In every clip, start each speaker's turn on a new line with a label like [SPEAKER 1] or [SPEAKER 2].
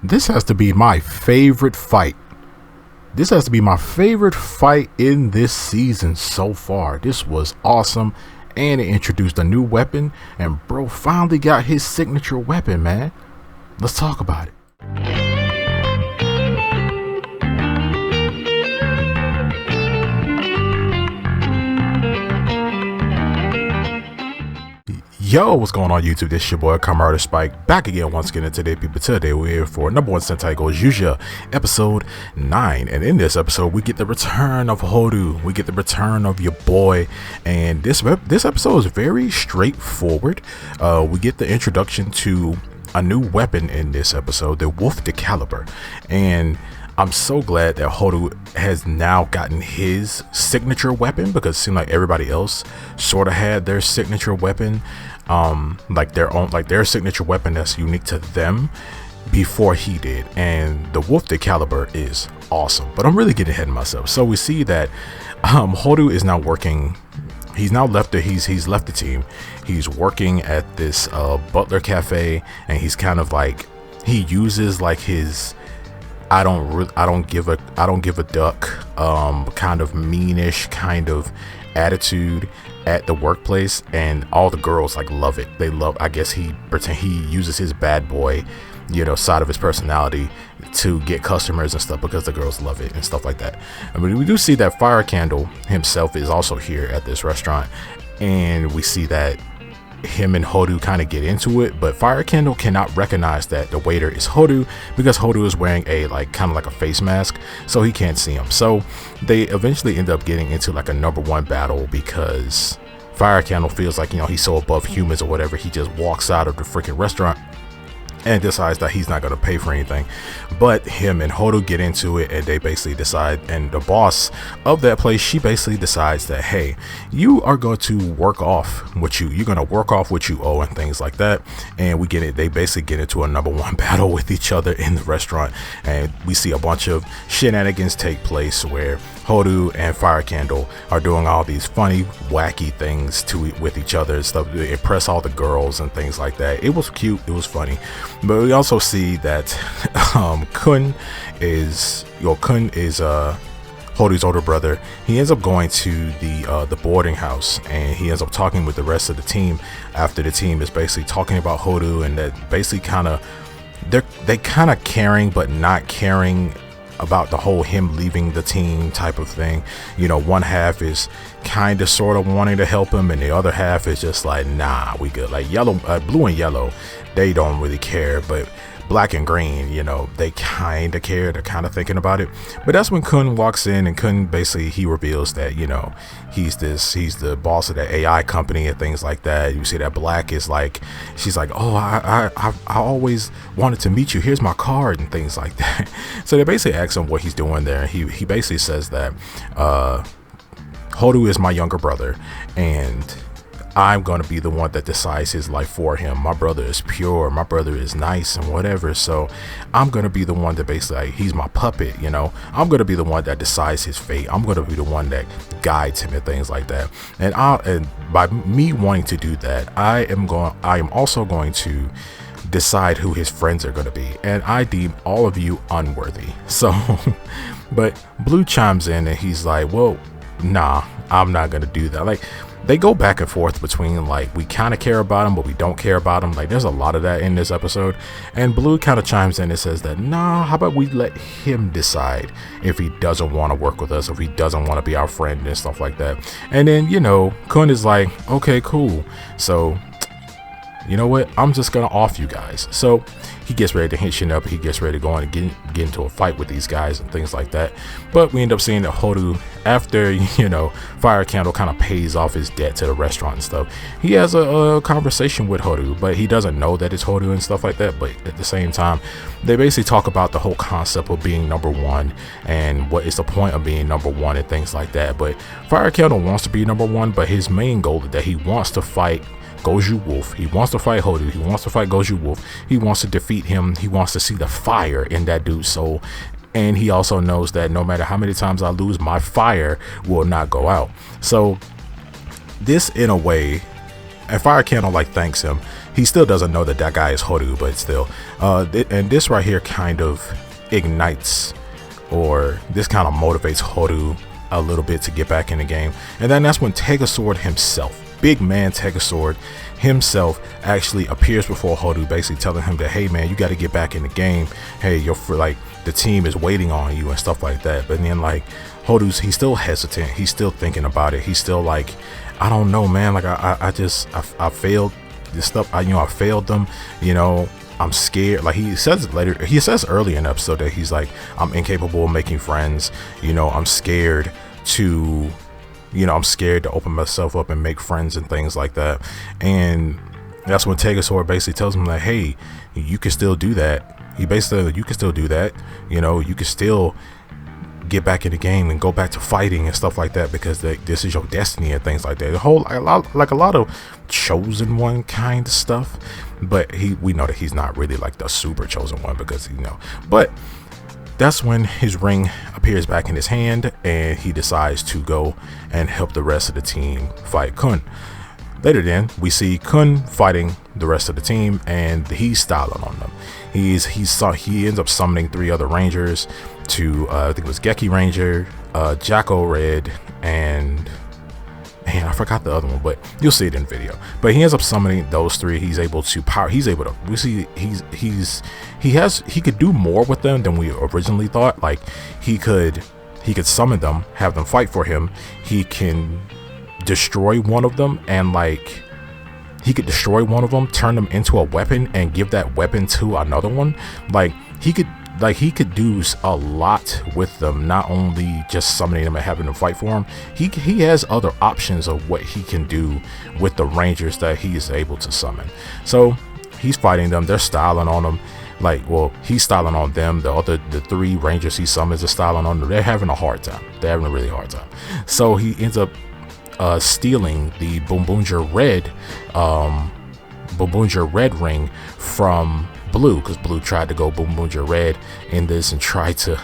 [SPEAKER 1] This has to be my favorite fight. This has to be my favorite fight in this season so far. This was awesome, and it introduced a new weapon, and bro finally got his signature weapon, man. Let's talk about it. Yo, what's going on YouTube? This your boy Kamen Spike back again once again. And today we're here for No.1 Sentai Gozyuger episode 9, and in this episode we get the return of Horu. We get the return of your boy, and this episode is very straightforward. We get the introduction to a new weapon in this episode, the Wolf de Caliber, and I'm so glad that Horu has now gotten his signature weapon, because it seemed like everybody else sort of had their signature weapon, like their signature weapon that's unique to them before he did. And the Wolf de Caliber is awesome, but I'm really getting ahead of myself. So we see that Horu is now working. He's now left he's left the team. He's working at this butler cafe, and he's kind of like, he uses like his I don't give a duck kind of meanish kind of attitude at the workplace, and all the girls like love it. They love, I guess he uses his bad boy, side of his personality to get customers and stuff, because the girls love it and stuff like that. I mean, we do see that Fire Candle himself is also here at this restaurant, and we see that him and Horu kind of get into it, but Fire Candle cannot recognize that the waiter is Horu, because Horu is wearing a kind of like a face mask, so he can't see him. So they eventually end up getting into like a #1 battle, because Fire Candle feels like, he's so above humans or whatever, he just walks out of the freaking restaurant and decides that he's not going to pay for anything. But him and Horu get into it, and they basically decide, and the boss of that place, she basically decides that, hey, you are going to work off what you're going to work off what you owe and things like that. And we get it. They basically get into a #1 battle with each other in the restaurant, and we see a bunch of shenanigans take place where Horu and Fire Candle are doing all these funny, wacky things with each other and stuff to impress all the girls and things like that. It was cute. It was funny. But we also see that Kun is Horu's older brother. He ends up going to the boarding house, and he ends up talking with the rest of the team after the team is basically talking about Horu, and that basically they kind of caring but not caring about the whole him leaving the team type of thing. One half is kind of sort of wanting to help him, and the other half is just like, nah, we good. Like blue and yellow, they don't really care, but black and green, they kind of care. They're kind of thinking about it. But that's when Kun walks in, and Kun basically, he reveals that, he's the boss of the AI company and things like that. You see that Black is like, she's like, oh, I always wanted to meet you, here's my card and things like that. So they basically ask him what he's doing there. He basically says that Horu is my younger brother, and I'm going to be the one that decides his life for him. My brother is pure, my brother is nice and whatever, so I'm going to be the one that basically, like, he's my puppet, I'm going to be the one that decides his fate. I'm going to be the one that guides him and things like that. And by me wanting to do that, I am also going to decide who his friends are going to be, and I deem all of you unworthy. So but Blue chimes in, and he's like, well, nah, I'm not going to do that. Like, they go back and forth between, like, we kind of care about him, but we don't care about him. Like, there's a lot of that in this episode. And Blue kind of chimes in and says that, nah, how about we let him decide if he doesn't want to work with us, if he doesn't want to be our friend and stuff like that. And then, Kun is like, okay, cool. So, you know what? I'm just going to off you guys. So he gets ready to hit shit up. He gets ready to go and get into a fight with these guys and things like that. But we end up seeing that Horu, after, Fire Candle kind of pays off his debt to the restaurant and stuff, he has a conversation with Horu, but he doesn't know that it's Horu and stuff like that. But at the same time, they basically talk about the whole concept of being #1 and what is the point of being #1 and things like that. But Fire Candle wants to be #1, but his main goal is that he wants to fight Goju Wolf. He wants to fight Horu. He wants to fight Goju Wolf. He wants to defeat him. He wants to see the fire in that dude's soul. And he also knows that no matter how many times I lose, my fire will not go out. So this, in a way, and Fire Candle thanks him. he still doesn't know that that guy is Hodu, but still, and this right here kind of ignites, or this kind of motivates Hodu a little bit to get back in the game. And then that's when Tegasword himself, big man Tegasword himself, actually appears before Hodu, basically telling him that, hey man, you got to get back in the game. Hey, like the team is waiting on you and stuff like that. But then like he's still hesitant. He's still thinking about it. He's still like, I don't know, man. Like I failed this stuff. I failed them. I'm scared. Like he says later, he says earlier in the episode that he's like, I'm incapable of making friends. I'm scared to, I'm scared to open myself up and make friends and things like that. And that's when Tegasword basically tells him like, hey, you can still do that. You can still do that. You can still get back in the game and go back to fighting and stuff like that, because this is your destiny and things like that. A lot of chosen one kind of stuff. But we know that he's not really like the super chosen one, because but that's when his ring appears back in his hand and he decides to go and help the rest of the team fight Kun. Later then, we see Kun fighting the rest of the team, and he's styling on them. He ends up summoning 3 other rangers to I think it was Geki Ranger, Jacko Red, and I forgot the other one, but you'll see it in the video. But he ends up summoning those 3. He could do more with them than we originally thought. Like he could summon them, have them fight for him. He can destroy one of them, and like he could destroy one of them, turn them into a weapon, and give that weapon to another one. Like he could do a lot with them, not only just summoning them and having them fight for him. He has other options of what he can do with the rangers that he is able to summon. So he's fighting them. They're styling on him. He's styling on them. The 3 rangers he summons are styling on them. They're having a hard time. They're having a really hard time. So he ends up stealing the Bombunja Red ring from Blue, because Blue tried to go Bombunja Red in this and tried to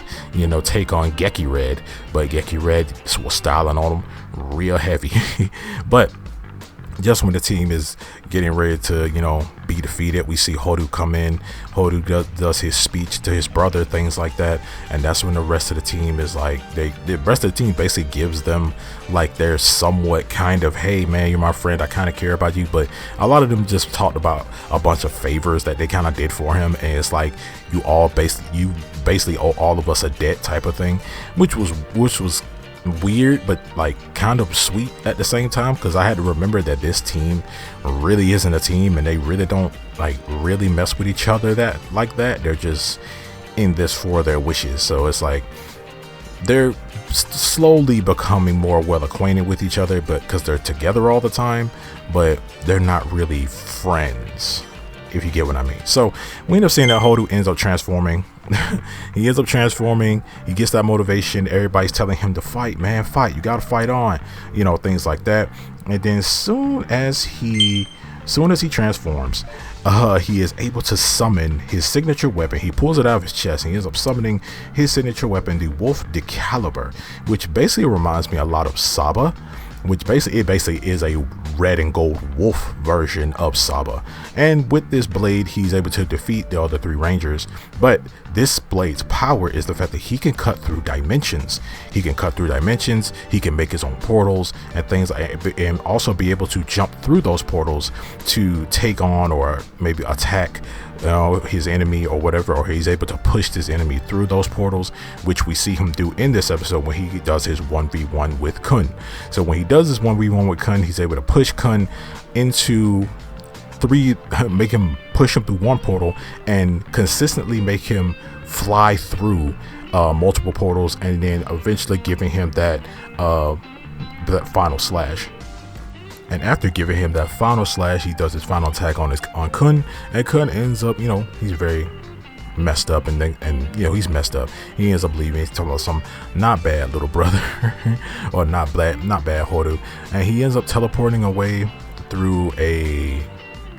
[SPEAKER 1] take on Geki Red, but Geki Red was styling on him real heavy. But just when the team is getting ready to be defeated, we see Hodu come in. Hodu does his speech to his brother, things like that, and that's when the rest of the team is like, the rest of the team basically gives them like their somewhat kind of, hey man, you're my friend, I kind of care about you. But a lot of them just talked about a bunch of favors that they kind of did for him, and it's like you basically owe all of us a debt type of thing, which was weird, but like kind of sweet at the same time, because I had to remember that this team really isn't a team, and they really don't like really mess with each other that. They're just in this for their wishes. So it's like they're slowly becoming more well acquainted with each other, but because they're together all the time, but they're not really friends, if you get what I mean. So we end up seeing that Hodu ends up transforming. He ends up transforming. He gets that motivation. Everybody's telling him to fight, man, fight. You gotta fight on, things like that. And then soon as he transforms, he is able to summon his signature weapon. He pulls it out of his chest, and he ends up summoning his signature weapon, the Wolf Decaliber, which basically reminds me a lot of Saba, which basically is a red and gold wolf version of Saba. And with this blade, he's able to defeat the other 3 rangers. But this blade's power is the fact that he can cut through dimensions. He can make his own portals and things, and also be able to jump through those portals to take on or maybe attack his enemy or whatever, or he's able to push this enemy through those portals, which we see him do in this episode when he does his 1v1 with Kun. So when he does his 1v1 with Kun, he's able to push Kun into 3, make him push him through 1 portal, and consistently make him fly through multiple portals, and then eventually giving him that final slash. And after giving him that final slash, he does his final attack on Kun, and Kun ends up, he's very messed up, and he's messed up. He ends up leaving. He's talking about some not bad little brother, or not bad Hodu, and he ends up teleporting away through a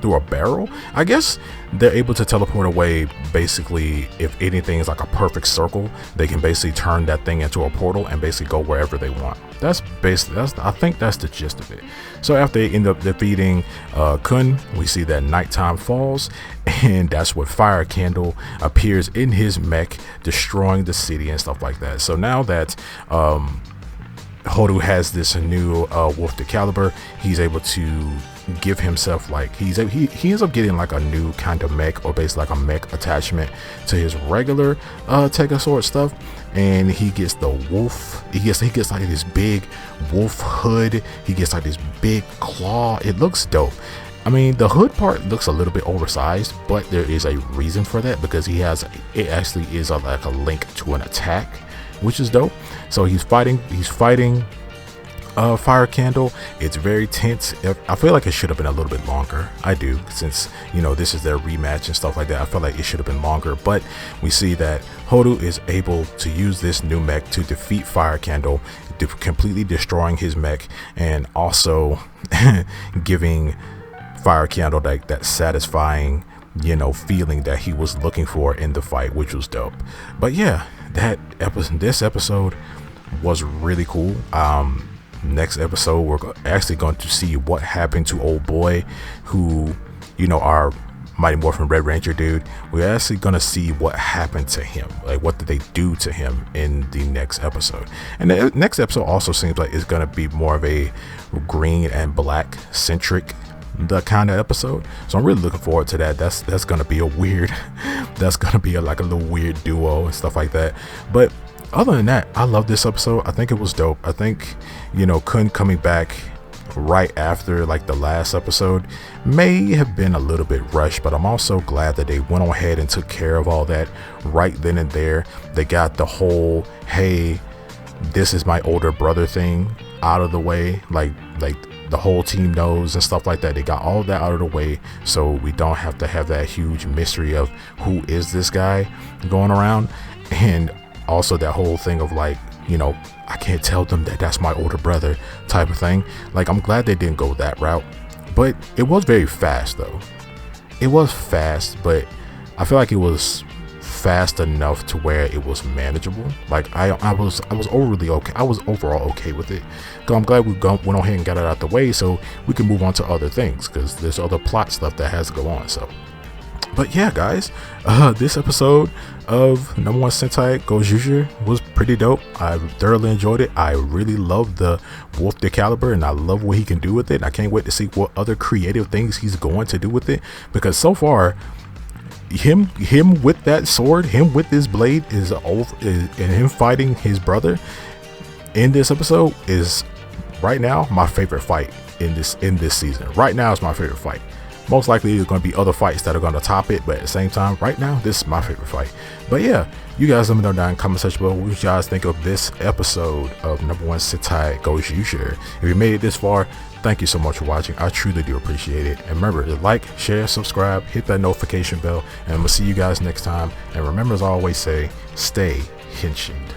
[SPEAKER 1] through a barrel. I guess they're able to teleport away. Basically, if anything is like a perfect circle, they can basically turn that thing into a portal and basically go wherever they want. That's basically, I think that's the gist of it. So after they end up defeating Kun, we see that nighttime falls, and that's what Fire Candle appears in his mech, destroying the city and stuff like that. So now that Hodu has this new Wolf de Caliber, he's able to give himself like he ends up getting like a new kind of mech, or basically like a mech attachment to his regular Tegasword stuff, and he gets the wolf. He gets like this big wolf hood. He gets like this big claw. It looks dope. I mean, the hood part looks a little bit oversized, but there is a reason for that, because it actually is like a link to an attack, which is dope. So he's fighting Fire Candle. It's very tense. I feel like it should have been a little bit longer. I do, since this is their rematch and stuff like that. I feel like it should have been longer, but we see that Hodu is able to use this new mech to defeat Fire Candle, completely destroying his mech, and also giving Fire Candle like that satisfying feeling that he was looking for in the fight, which was dope. But yeah, this episode was really cool. Next episode, we're actually going to see what happened to old boy, who our Mighty Morphin Red Ranger dude. We're actually going to see what happened to him, like what did they do to him in the next episode. And the next episode also seems like it's going to be more of a green and black centric kind of episode, so I'm really looking forward to that. That's going to be a weird that's going to be like a little weird duo and stuff like that. But other than that, I love this episode. I think it was dope. I think Kun coming back right after like the last episode may have been a little bit rushed, but I'm also glad that they went on ahead and took care of all that right then and there. They got the whole hey, this is my older brother thing out of the way, like the whole team knows and stuff like that. They got all of that out of the way, so we don't have to have that huge mystery of who is this guy going around. And also that whole thing of like, I can't tell them that that's my older brother type of thing. Like, I'm glad they didn't go that route, but it was very fast though. It was fast, but I feel like it was fast enough to where it was manageable. Like I was overly okay. I was overall okay with it. So I'm glad we went on ahead and got it out the way, so we can move on to other things, because there's other plot stuff that has to go on. So, but yeah, guys, this episode of No.1 Sentai Gozyuger was pretty dope. I thoroughly enjoyed it. I really love the Wolf de Caliber, and I love what he can do with it. I can't wait to see what other creative things he's going to do with it, because so far, him with that sword, him with this blade and him fighting his brother in this episode is right now my favorite fight in this season. Right now is my favorite fight. Most likely there's going to be other fights that are going to top it, but at the same time, right now, this is my favorite fight. But yeah, you guys let me know down in the comment section below what you guys think of this episode of No.1 Sentai Gozyuger. If you made it this far, thank you so much for watching. I truly do appreciate it. And remember to like, share, subscribe, hit that notification bell, and I'm going to see you guys next time. And remember, as I always say, stay henshined.